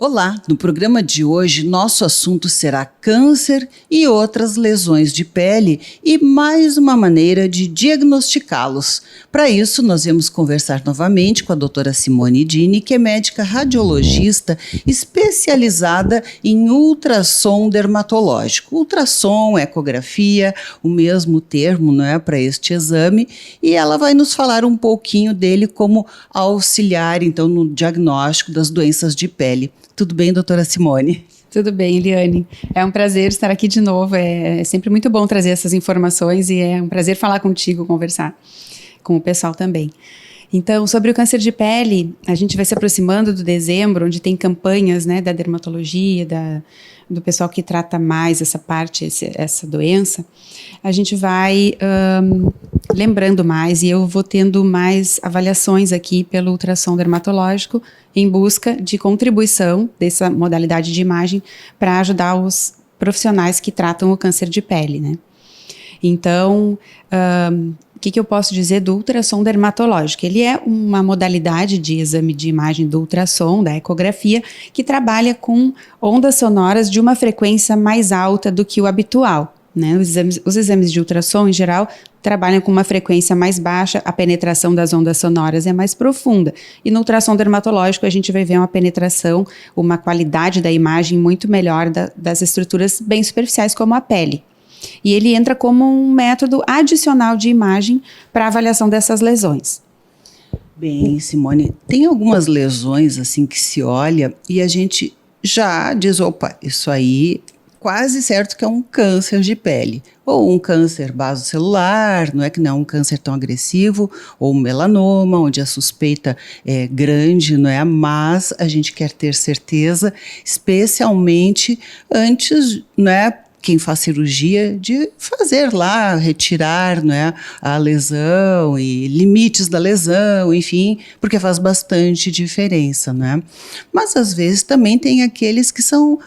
Olá, no programa de hoje nosso assunto será câncer e outras lesões de pele e mais uma maneira de diagnosticá-los. Para isso nós vamos conversar novamente com a doutora Simone Dini, que é médica radiologista especializada em ultrassom dermatológico. Ultrassom, ecografia, o mesmo termo, não é, para este exame, e ela vai nos falar um pouquinho dele como auxiliar então no diagnóstico das doenças de pele. Tudo bem, doutora Simone? Tudo bem, Eliane. É um prazer estar aqui de novo. É sempre muito bom trazer essas informações e é um prazer falar contigo, conversar com o pessoal também. Então, sobre o câncer de pele, a gente vai se aproximando do dezembro, onde tem campanhas, né, da dermatologia, do pessoal que trata mais essa parte, essa doença. A gente vai lembrando mais e eu vou tendo mais avaliações aqui pelo ultrassom dermatológico em busca de contribuição dessa modalidade de imagem para ajudar os profissionais que tratam o câncer de pele, né? Então, o que eu posso dizer do ultrassom dermatológico? Ele é uma modalidade de exame de imagem do ultrassom, da ecografia, que trabalha com ondas sonoras de uma frequência mais alta do que o habitual, né? Os exames de ultrassom, em geral, trabalham com uma frequência mais baixa, a penetração das ondas sonoras é mais profunda. E no ultrassom dermatológico a gente vai ver uma penetração, uma qualidade da imagem muito melhor das estruturas bem superficiais, como a pele. E ele entra como um método adicional de imagem para avaliação dessas lesões. Bem, Simone, tem algumas lesões assim que se olha e a gente já diz, opa, isso aí quase certo que é um câncer de pele, ou um câncer basocelular, não é um câncer tão agressivo, ou um melanoma, onde a suspeita é grande, não é? Mas a gente quer ter certeza, especialmente antes, não é? Quem faz cirurgia, de fazer lá, retirar, não é, a lesão e limites da lesão, enfim, porque faz bastante diferença, não é? Mas às vezes também tem aqueles que são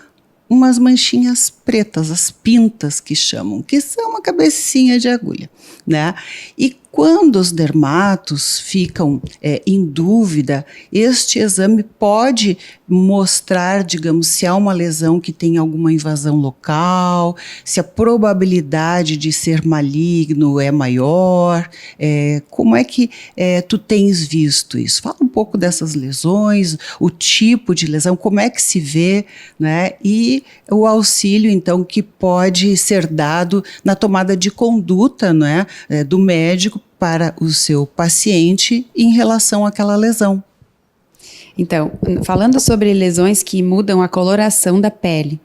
umas manchinhas pretas, as pintas que chamam, que são uma cabecinha de agulha, né? E quando os dermatos ficam em dúvida, este exame pode mostrar, digamos, se há uma lesão que tem alguma invasão local, se a probabilidade de ser maligno é maior, como é que tu tens visto isso? Fala um pouco dessas lesões, o tipo de lesão, como é que se vê, né? E o auxílio, então, que pode ser dado na tomada de conduta, não é, do médico para o seu paciente em relação àquela lesão. Então, falando sobre lesões que mudam a coloração da pele,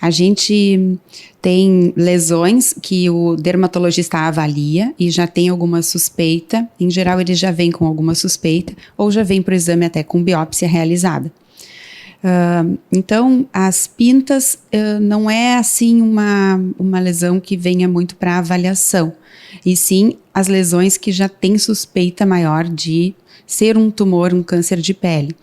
a gente tem lesões que o dermatologista avalia e já tem alguma suspeita. Em geral, ele já vem com alguma suspeita ou já vem para o exame até com biópsia realizada. Então, as pintas não é assim uma lesão que venha muito para avaliação, e sim as lesões que já têm suspeita maior de ser um tumor, um câncer de pele.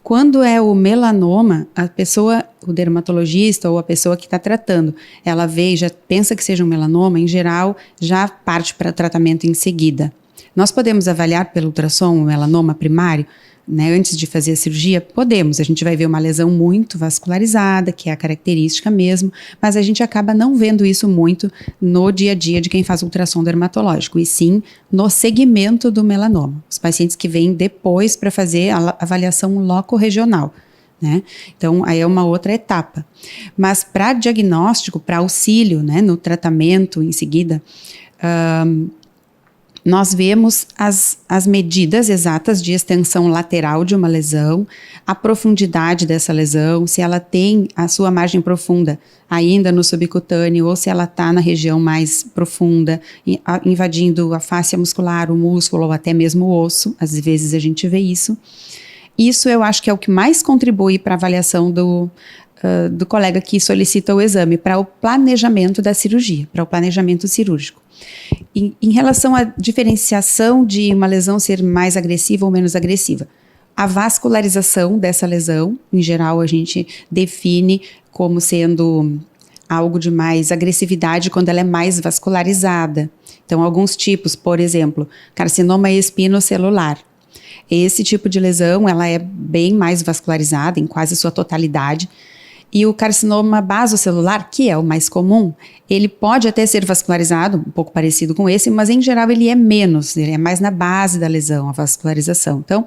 Quando é o melanoma, a pessoa, o dermatologista ou a pessoa que está tratando, ela vê e já pensa que seja um melanoma, em geral, já parte para tratamento em seguida. Nós podemos avaliar pelo ultrassom o melanoma primário, né, antes de fazer a cirurgia? Podemos, a gente vai ver uma lesão muito vascularizada, que é a característica mesmo, mas a gente acaba não vendo isso muito no dia a dia de quem faz ultrassom dermatológico, e sim no segmento do melanoma. Os pacientes que vêm depois para fazer a avaliação locorregional, né? Então, aí é uma outra etapa. Mas para diagnóstico, para auxílio, né, no tratamento em seguida, nós vemos as medidas exatas de extensão lateral de uma lesão, a profundidade dessa lesão, se ela tem a sua margem profunda ainda no subcutâneo ou se ela está na região mais profunda, invadindo a fáscia muscular, o músculo ou até mesmo o osso. Às vezes a gente vê isso. Isso eu acho que é o que mais contribui para a avaliação do colega que solicita o exame, para o planejamento da cirurgia, para o planejamento cirúrgico. Em relação à diferenciação de uma lesão ser mais agressiva ou menos agressiva, a vascularização dessa lesão, em geral a gente define como sendo algo de mais agressividade quando ela é mais vascularizada. Então, alguns tipos, por exemplo, carcinoma espinocelular. Esse tipo de lesão, ela é bem mais vascularizada em quase sua totalidade. E o carcinoma basocelular, que é o mais comum, ele pode até ser vascularizado, um pouco parecido com esse, mas em geral ele é menos, ele é mais na base da lesão, a vascularização. Então,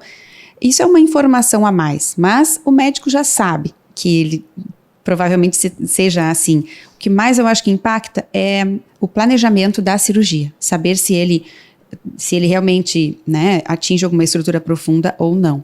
isso é uma informação a mais, mas o médico já sabe que ele provavelmente seja assim. O que mais eu acho que impacta é o planejamento da cirurgia, saber se ele realmente, né, atinge alguma estrutura profunda ou não.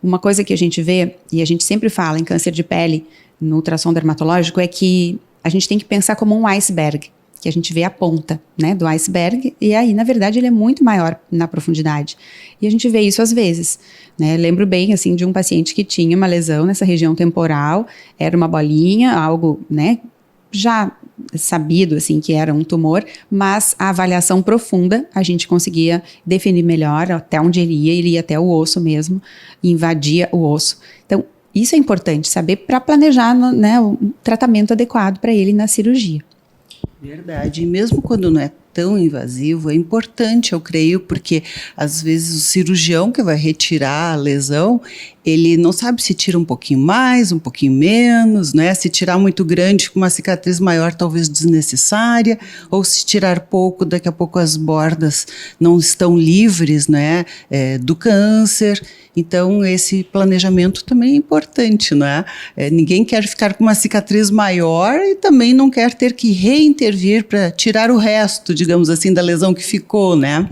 Uma coisa que a gente vê, e a gente sempre fala em câncer de pele, no ultrassom dermatológico, é que a gente tem que pensar como um iceberg, que a gente vê a ponta, né, do iceberg, e aí, na verdade, ele é muito maior na profundidade. E a gente vê isso às vezes, né? Lembro bem, assim, de um paciente que tinha uma lesão nessa região temporal, era uma bolinha, algo, né, já sabido, assim, que era um tumor, mas a avaliação profunda, a gente conseguia definir melhor até onde ele ia até o osso mesmo, e invadia o osso. Então, isso é importante, saber para planejar, né, o tratamento adequado para ele na cirurgia. Verdade, e mesmo quando não é tão invasivo, é importante, eu creio, porque às vezes o cirurgião que vai retirar a lesão, ele não sabe se tira um pouquinho mais, um pouquinho menos, né? Se tirar muito grande, com uma cicatriz maior, talvez desnecessária, ou se tirar pouco, daqui a pouco as bordas não estão livres, né, do câncer. Então, esse planejamento também é importante, né? Ninguém quer ficar com uma cicatriz maior e também não quer ter que reintervir para tirar o resto, digamos assim, da lesão que ficou, né?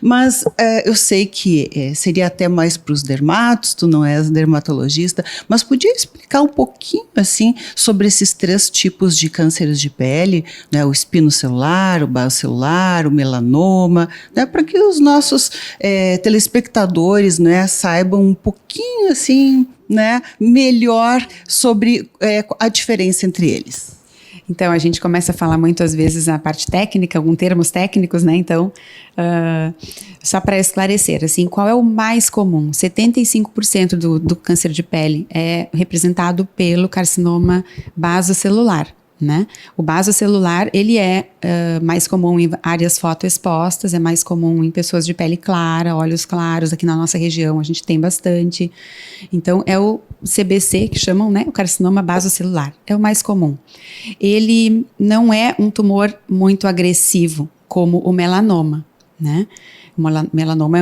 Mas eu sei que seria até mais para os dermatos, tu não és dermatologista, mas podia explicar um pouquinho, assim, sobre esses 3 tipos de cânceres de pele, né? O espinocelular, o basocelular, o melanoma, né? Para que os nossos telespectadores, né, saibam um pouquinho, assim, né, melhor sobre a diferença entre eles. Então, a gente começa a falar muito, às vezes, a parte técnica, alguns termos técnicos, né? Então, só para esclarecer, assim, qual é o mais comum? 75% do câncer de pele é representado pelo carcinoma basocelular, né? O basocelular, ele é mais comum em áreas fotoexpostas, é mais comum em pessoas de pele clara, olhos claros, aqui na nossa região a gente tem bastante. Então, é o CBC, que chamam, né, o carcinoma basocelular, é o mais comum. Ele não é um tumor muito agressivo, como o melanoma, né? O melanoma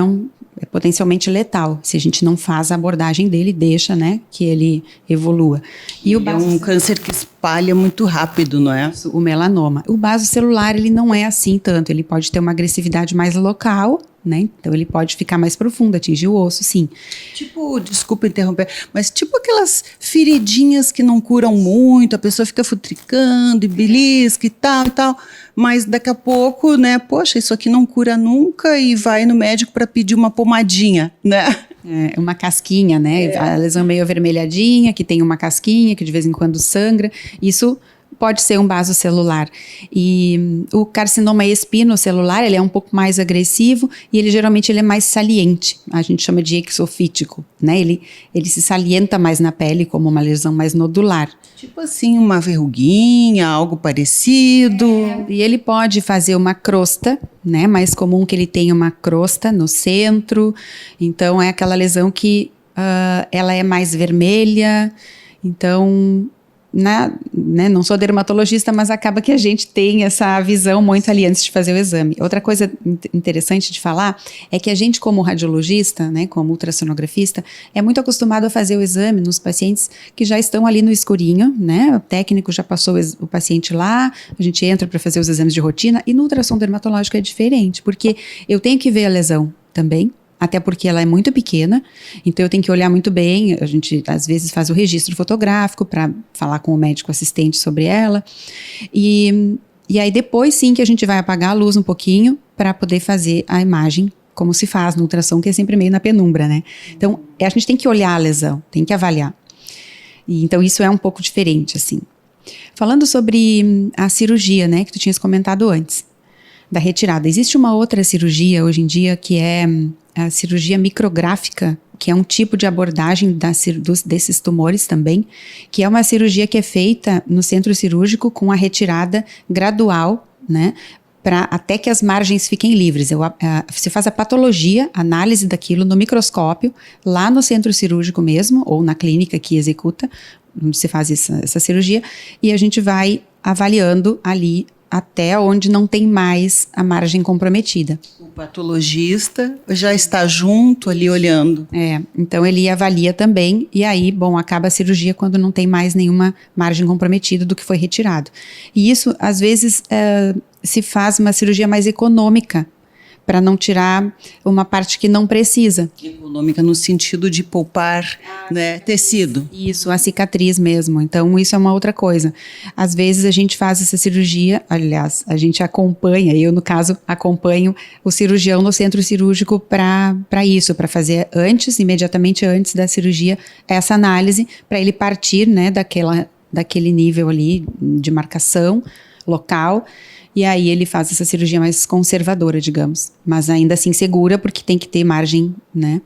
é potencialmente letal, se a gente não faz a abordagem dele, deixa, né, que ele evolua. E é um câncer que espalha muito rápido, não é? O melanoma. O basocelular, ele não é assim tanto, ele pode ter uma agressividade mais local, né, então ele pode ficar mais profundo, atingir o osso, sim. Tipo, desculpa interromper, mas tipo aquelas feridinhas que não curam muito, a pessoa fica futricando e belisca e tal, mas daqui a pouco, né, poxa, isso aqui não cura nunca e vai no médico para pedir uma pomadinha, né? É uma casquinha, né? A lesão meio avermelhadinha, que tem uma casquinha, que de vez em quando sangra. Isso pode ser um basocelular. E o carcinoma espinocelular, ele é um pouco mais agressivo e ele geralmente ele é mais saliente. A gente chama de exofítico, né? Ele se salienta mais na pele como uma lesão mais nodular. Tipo assim, uma verruguinha, algo parecido. E ele pode fazer uma crosta, né? Mais comum que ele tenha uma crosta no centro. Então, é aquela lesão que ela é mais vermelha. Então, né, não sou dermatologista, mas acaba que a gente tem essa visão muito ali antes de fazer o exame. Outra coisa interessante de falar é que a gente, como radiologista, né, como ultrassonografista, é muito acostumado a fazer o exame nos pacientes que já estão ali no escurinho, né? O técnico já passou o paciente lá, a gente entra para fazer os exames de rotina, e no ultrassom dermatológico é diferente, porque eu tenho que ver a lesão também, até porque ela é muito pequena, então eu tenho que olhar muito bem, a gente às vezes faz o registro fotográfico para falar com o médico assistente sobre ela, e aí depois sim que a gente vai apagar a luz um pouquinho para poder fazer a imagem, como se faz no ultrassom, que é sempre meio na penumbra, né? Então a gente tem que olhar a lesão, tem que avaliar, e então isso é um pouco diferente, assim. Falando sobre a cirurgia, né, que tu tinhas comentado antes, da retirada, existe uma outra cirurgia hoje em dia que é a cirurgia micrográfica, que é um tipo de abordagem desses tumores também, que é uma cirurgia que é feita no centro cirúrgico com a retirada gradual, né, até que as margens fiquem livres. Você faz a patologia, análise daquilo no microscópio, lá no centro cirúrgico mesmo, ou na clínica que executa, onde se faz essa cirurgia, e a gente vai avaliando ali até onde não tem mais a margem comprometida. O patologista já está junto ali olhando. Então ele avalia também, e aí, bom, acaba a cirurgia quando não tem mais nenhuma margem comprometida do que foi retirado. E isso, às vezes, se faz uma cirurgia mais econômica, para não tirar uma parte que não precisa. Econômica no sentido de poupar, né, tecido. Isso, a cicatriz mesmo. Então, isso é uma outra coisa. Às vezes a gente faz essa cirurgia, aliás, a gente acompanha, eu no caso acompanho o cirurgião no centro cirúrgico para isso, para fazer imediatamente antes da cirurgia, essa análise, para ele partir, né, daquele nível ali de marcação local. E aí ele faz essa cirurgia mais conservadora, digamos. Mas ainda assim segura, porque tem que ter margem, né?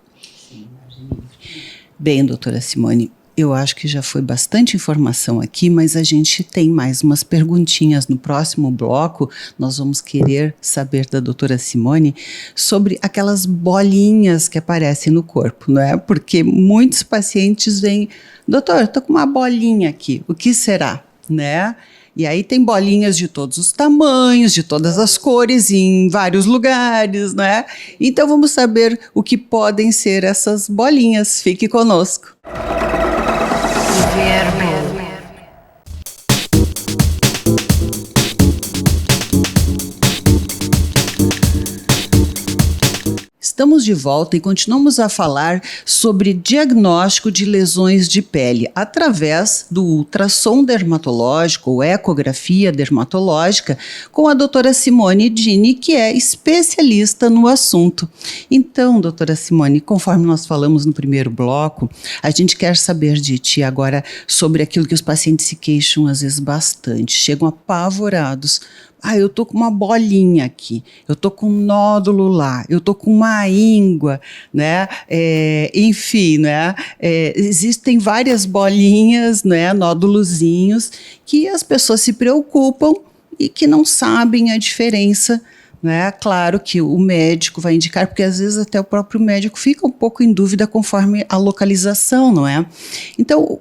Sim, margem livre. Bem, doutora Simone, eu acho que já foi bastante informação aqui, mas a gente tem mais umas perguntinhas. No próximo bloco, nós vamos querer saber da doutora Simone sobre aquelas bolinhas que aparecem no corpo, não é? Porque muitos pacientes vêm, doutor, estou com uma bolinha aqui, o que será, né? E aí tem bolinhas de todos os tamanhos, de todas as cores, em vários lugares, né? Então vamos saber o que podem ser essas bolinhas. Fique conosco. Estamos de volta e continuamos a falar sobre diagnóstico de lesões de pele através do ultrassom dermatológico ou ecografia dermatológica com a doutora Simone Dini, que é especialista no assunto. Então, doutora Simone, conforme nós falamos no primeiro bloco, a gente quer saber de ti agora sobre aquilo que os pacientes se queixam às vezes bastante, chegam apavorados. Eu tô com uma bolinha aqui, eu tô com um nódulo lá, eu tô com uma íngua, né? Enfim, né? Existem várias bolinhas, né? Nódulozinhos que as pessoas se preocupam e que não sabem a diferença, né? Claro que o médico vai indicar, porque às vezes até o próprio médico fica um pouco em dúvida conforme a localização, não é? Então,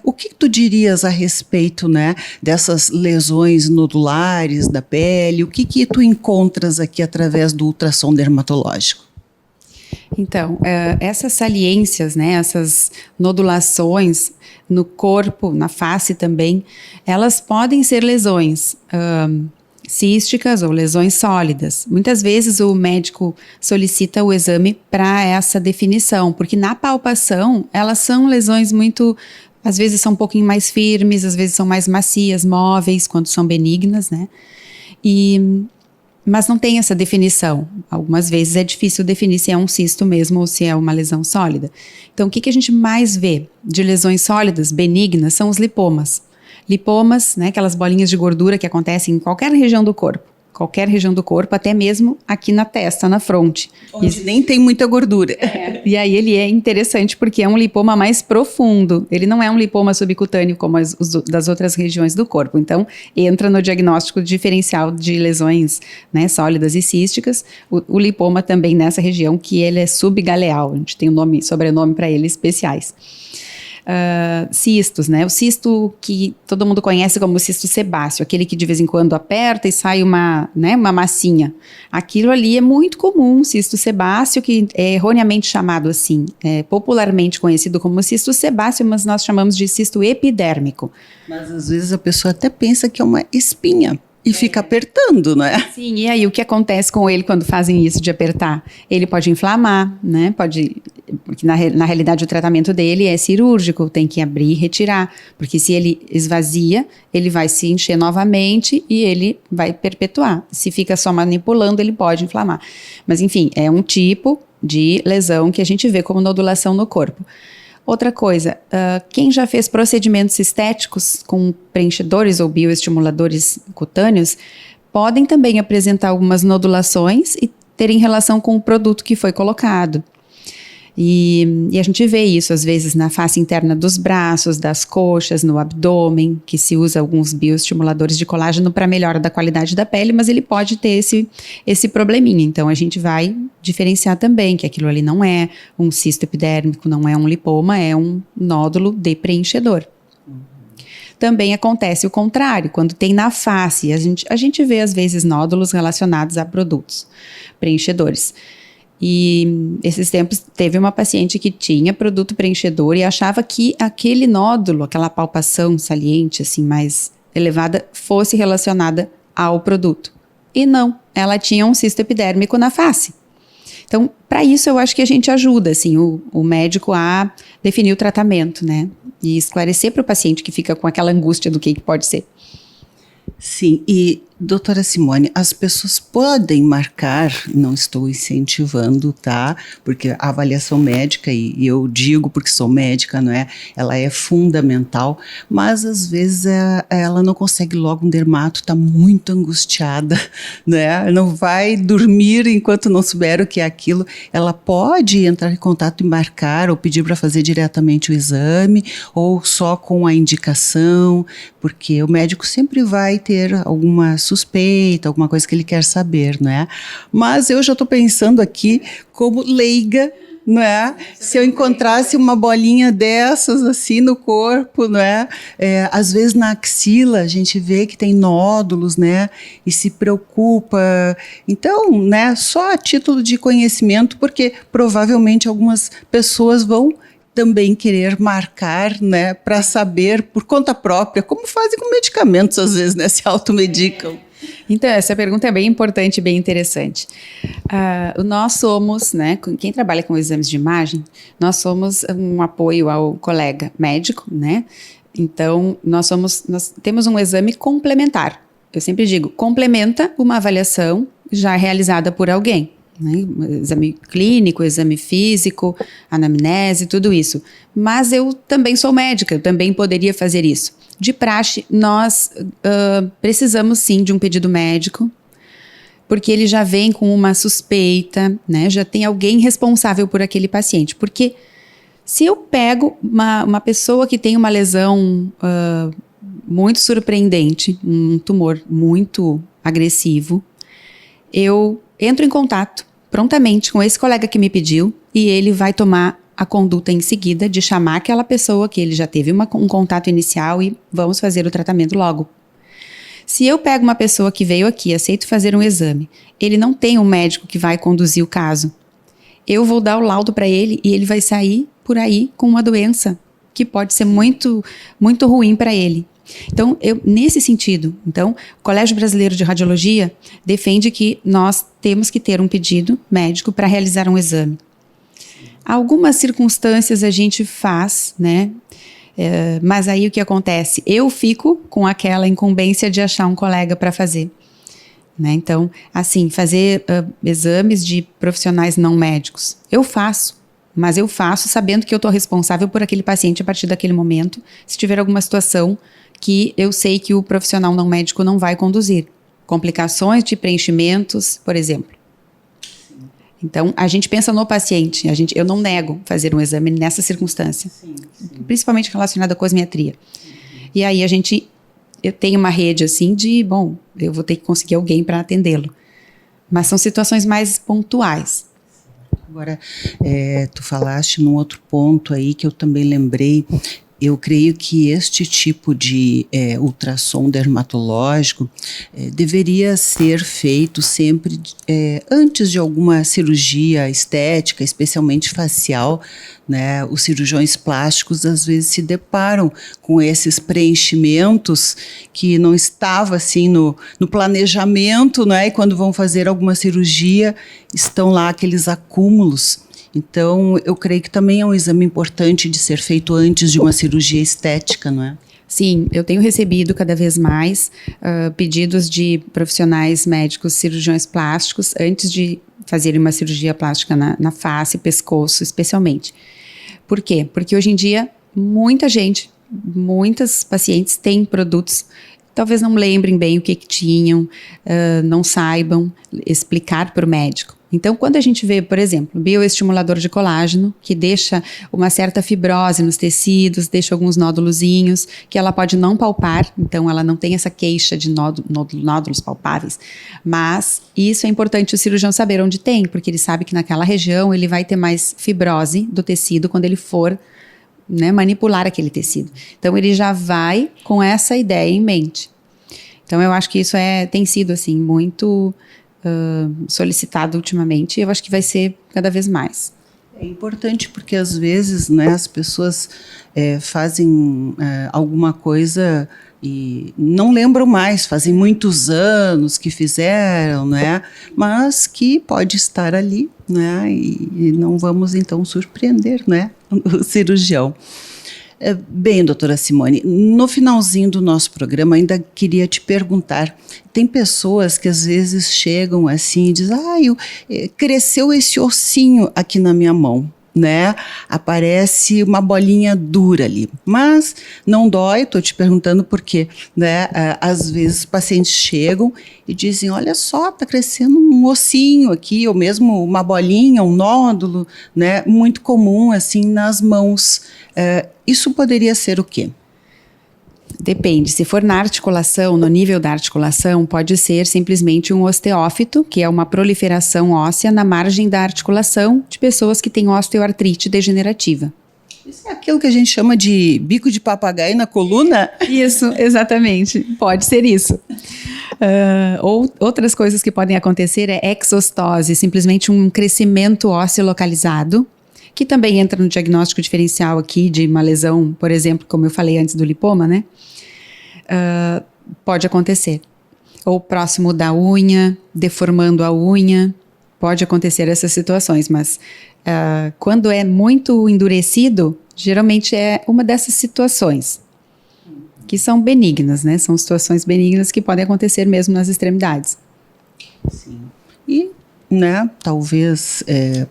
o que tu dirias a respeito, né, dessas lesões nodulares da pele? O que tu encontras aqui através do ultrassom dermatológico? Então, essas saliências, né, essas nodulações no corpo, na face também, elas podem ser lesões císticas ou lesões sólidas. Muitas vezes o médico solicita o exame para essa definição, porque na palpação elas são lesões muito, às vezes são um pouquinho mais firmes, às vezes são mais macias, móveis, quando são benignas, né? Mas não tem essa definição. Algumas vezes é difícil definir se é um cisto mesmo ou se é uma lesão sólida. Então, o que a gente mais vê de lesões sólidas, benignas, são os lipomas. Lipomas, né, aquelas bolinhas de gordura que acontecem em qualquer região do corpo. Qualquer região do corpo, até mesmo aqui na testa, na fronte. Onde nem tem muita gordura. E aí ele é interessante porque é um lipoma mais profundo. Ele não é um lipoma subcutâneo como das outras regiões do corpo. Então, entra no diagnóstico diferencial de lesões, né, sólidas e císticas. O lipoma também nessa região, que ele é subgaleal. A gente tem sobrenome para ele especiais. Cistos, né? O cisto que todo mundo conhece como cisto sebáceo, aquele que de vez em quando aperta e sai uma massinha. Aquilo ali é muito comum, cisto sebáceo, que é erroneamente chamado assim, popularmente conhecido como cisto sebáceo, mas nós chamamos de cisto epidérmico. Mas às vezes a pessoa até pensa que é uma espinha. E fica apertando, não é? Sim, e aí o que acontece com ele quando fazem isso de apertar? Ele pode inflamar, né? Porque na realidade o tratamento dele é cirúrgico, tem que abrir e retirar. Porque se ele esvazia, ele vai se encher novamente e ele vai perpetuar. Se fica só manipulando, ele pode inflamar. Mas enfim, é um tipo de lesão que a gente vê como nodulação no corpo. Outra coisa, quem já fez procedimentos estéticos com preenchedores ou bioestimuladores cutâneos podem também apresentar algumas nodulações e terem relação com o produto que foi colocado. E a gente vê isso, às vezes, na face interna dos braços, das coxas, no abdômen, que se usa alguns bioestimuladores de colágeno para melhora da qualidade da pele, mas ele pode ter esse probleminha. Então, a gente vai diferenciar também que aquilo ali não é um cisto epidérmico, não é um lipoma, é um nódulo de preenchedor. Também acontece o contrário, quando tem na face, a gente vê, às vezes, nódulos relacionados a produtos preenchedores. E esses tempos teve uma paciente que tinha produto preenchedor e achava que aquele nódulo, aquela palpação saliente assim mais elevada, fosse relacionada ao produto. E não, ela tinha um cisto epidérmico na face. Então, para isso eu acho que a gente ajuda assim, o médico a definir o tratamento, né? E esclarecer para o paciente que fica com aquela angústia do que pode ser. Sim, e doutora Simone, as pessoas podem marcar, não estou incentivando, tá? Porque a avaliação médica, e eu digo porque sou médica, não é? Ela é fundamental, mas às vezes ela não consegue logo um dermato, está muito angustiada, né? Não vai dormir enquanto não souber o que é aquilo. Ela pode entrar em contato e marcar ou pedir para fazer diretamente o exame ou só com a indicação, porque o médico sempre vai ter alguma suspeita, alguma coisa que ele quer saber, não é? Mas eu já estou pensando aqui como leiga, não é? Se eu encontrasse uma bolinha dessas assim no corpo, não é? Às vezes na axila a gente vê que tem nódulos, né? E se preocupa. Então, né? Só a título de conhecimento, porque provavelmente algumas pessoas vão também querer marcar, né, para saber por conta própria, como fazem com medicamentos, às vezes, né, se automedicam. Então, essa pergunta é bem importante e bem interessante. Nós somos, né, quem trabalha com exames de imagem, nós somos um apoio ao colega médico, né, então nós temos um exame complementar. Eu sempre digo, complementa uma avaliação já realizada por alguém. Né? Exame clínico, exame físico, anamnese, tudo isso. Mas eu também sou médica, eu também poderia fazer isso. De praxe, nós precisamos sim de um pedido médico, porque ele já vem com uma suspeita, né? Já tem alguém responsável por aquele paciente. Porque se eu pego uma pessoa que tem uma lesão muito surpreendente, um tumor muito agressivo, eu entro em contato prontamente com esse colega que me pediu e ele vai tomar a conduta em seguida de chamar aquela pessoa que ele já teve um contato inicial e vamos fazer o tratamento logo. Se eu pego uma pessoa que veio aqui, aceito fazer um exame, ele não tem um médico que vai conduzir o caso, eu vou dar o laudo para ele e ele vai sair por aí com uma doença que pode ser muito, muito ruim para ele. Então, nesse sentido, o Colégio Brasileiro de Radiologia defende que nós temos que ter um pedido médico para realizar um exame. Algumas circunstâncias a gente faz, né? Mas aí o que acontece? Eu fico com aquela incumbência de achar um colega para fazer. Né? Então, assim, fazer exames de profissionais não médicos, eu faço. Mas eu faço sabendo que eu estou responsável por aquele paciente a partir daquele momento, se tiver alguma situação que eu sei que o profissional não médico não vai conduzir. Complicações de preenchimentos, por exemplo. Então, a gente pensa no paciente, eu não nego fazer um exame nessa circunstância, principalmente relacionado à cosmiatria. E aí eu tenho uma rede assim eu vou ter que conseguir alguém para atendê-lo. Mas são situações mais pontuais. Agora, tu falaste num outro ponto aí que eu também lembrei. Eu creio que este tipo de ultrassom dermatológico deveria ser feito sempre antes de alguma cirurgia estética, especialmente facial, né? Os cirurgiões plásticos às vezes se deparam com esses preenchimentos que não estava assim no planejamento, né? E quando vão fazer alguma cirurgia, estão lá aqueles acúmulos. Então, eu creio que também é um exame importante de ser feito antes de uma cirurgia estética, não é? Sim, eu tenho recebido cada vez mais pedidos de profissionais médicos, cirurgiões plásticos, antes de fazerem uma cirurgia plástica na face, pescoço, especialmente. Por quê? Porque hoje em dia, muitas pacientes têm produtos, talvez não lembrem bem o que tinham, não saibam explicar para o médico. Então, quando a gente vê, por exemplo, bioestimulador de colágeno, que deixa uma certa fibrose nos tecidos, deixa alguns nódulozinhos, que ela pode não palpar, então ela não tem essa queixa de nódulos palpáveis, mas isso é importante o cirurgião saber onde tem, porque ele sabe que naquela região ele vai ter mais fibrose do tecido quando ele for, né, manipular aquele tecido. Então, ele já vai com essa ideia em mente. Então, eu acho que isso tem sido, assim, muito solicitado ultimamente, e eu acho que vai ser cada vez mais. É importante porque, às vezes, né, as pessoas fazem alguma coisa e não lembram mais, fazem muitos anos que fizeram, né, mas que pode estar ali, né, e não vamos, então, surpreender, né, o cirurgião. Bem, doutora Simone, no finalzinho do nosso programa ainda queria te perguntar, tem pessoas que às vezes chegam assim e dizem, cresceu esse ossinho aqui na minha mão, né? Aparece uma bolinha dura ali, mas não dói, estou te perguntando por quê, né? Às vezes pacientes chegam e dizem, olha só, está crescendo um ossinho aqui, ou mesmo uma bolinha, um nódulo, né? Muito comum assim nas mãos. Isso poderia ser o quê? Depende, se for na articulação, no nível da articulação, pode ser simplesmente um osteófito, que é uma proliferação óssea na margem da articulação de pessoas que têm osteoartrite degenerativa. Isso é aquilo que a gente chama de bico de papagaio na coluna? Isso, exatamente, pode ser isso. Ou outras coisas que podem acontecer é exostose, simplesmente um crescimento ósseo localizado, que também entra no diagnóstico diferencial aqui de uma lesão, por exemplo, como eu falei antes do lipoma, né? Pode acontecer. Ou próximo da unha, deformando a unha, pode acontecer essas situações, mas quando é muito endurecido, geralmente é uma dessas situações, que são benignas, né? São situações benignas que podem acontecer mesmo nas extremidades. Sim. E né, talvez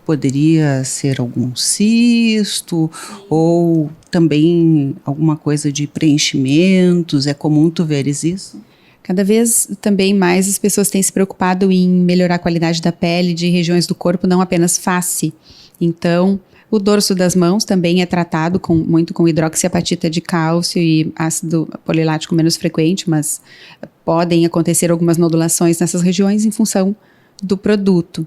poderia ser algum cisto ou também alguma coisa de preenchimentos. É comum tu veres isso? Cada vez também mais as pessoas têm se preocupado em melhorar a qualidade da pele de regiões do corpo, não apenas face. Então, o dorso das mãos também é tratado muito com hidroxiapatita de cálcio e ácido polilático menos frequente, mas podem acontecer algumas nodulações nessas regiões em função do produto.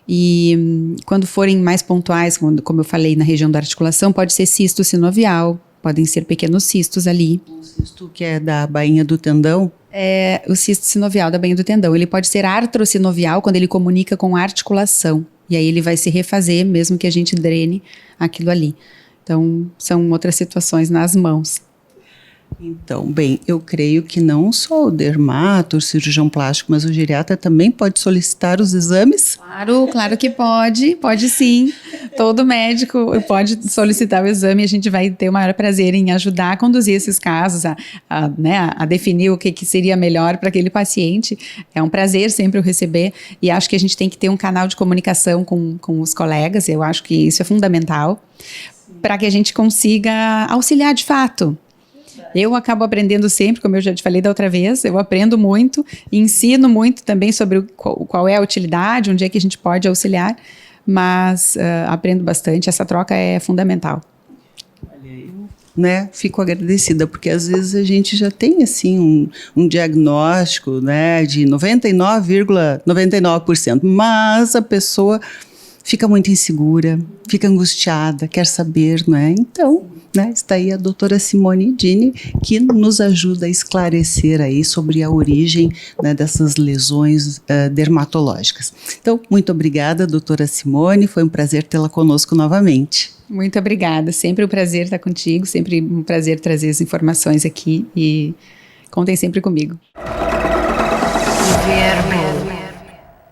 E quando forem mais pontuais, como eu falei, na região da articulação, pode ser cisto sinovial, podem ser pequenos cistos ali. O cisto que é da bainha do tendão? É o cisto sinovial da bainha do tendão. Ele pode ser artrosinovial quando ele comunica com a articulação. E aí ele vai se refazer, mesmo que a gente drene aquilo ali. Então, são outras situações nas mãos. Então, bem, eu creio que não só o dermato, o cirurgião plástico, mas o geriatra também pode solicitar os exames? Claro que pode sim. Todo médico pode solicitar o exame e a gente vai ter o maior prazer em ajudar a conduzir esses casos, a definir o que seria melhor para aquele paciente. É um prazer sempre o receber e acho que a gente tem que ter um canal de comunicação com os colegas, eu acho que isso é fundamental para que a gente consiga auxiliar de fato. Eu acabo aprendendo sempre, como eu já te falei da outra vez, eu aprendo muito, ensino muito também sobre qual é a utilidade, onde é que a gente pode auxiliar, mas aprendo bastante, essa troca é fundamental. Olha aí, né? Fico agradecida, porque às vezes a gente já tem assim um diagnóstico, né, de 99,99%, mas a pessoa fica muito insegura, fica angustiada, quer saber, não é? Então, né, está aí a doutora Simone Dini, que nos ajuda a esclarecer aí sobre a origem, né, dessas lesões dermatológicas. Então, muito obrigada, doutora Simone, foi um prazer tê-la conosco novamente. Muito obrigada, sempre um prazer estar contigo, sempre um prazer trazer as informações aqui e contem sempre comigo. Verme.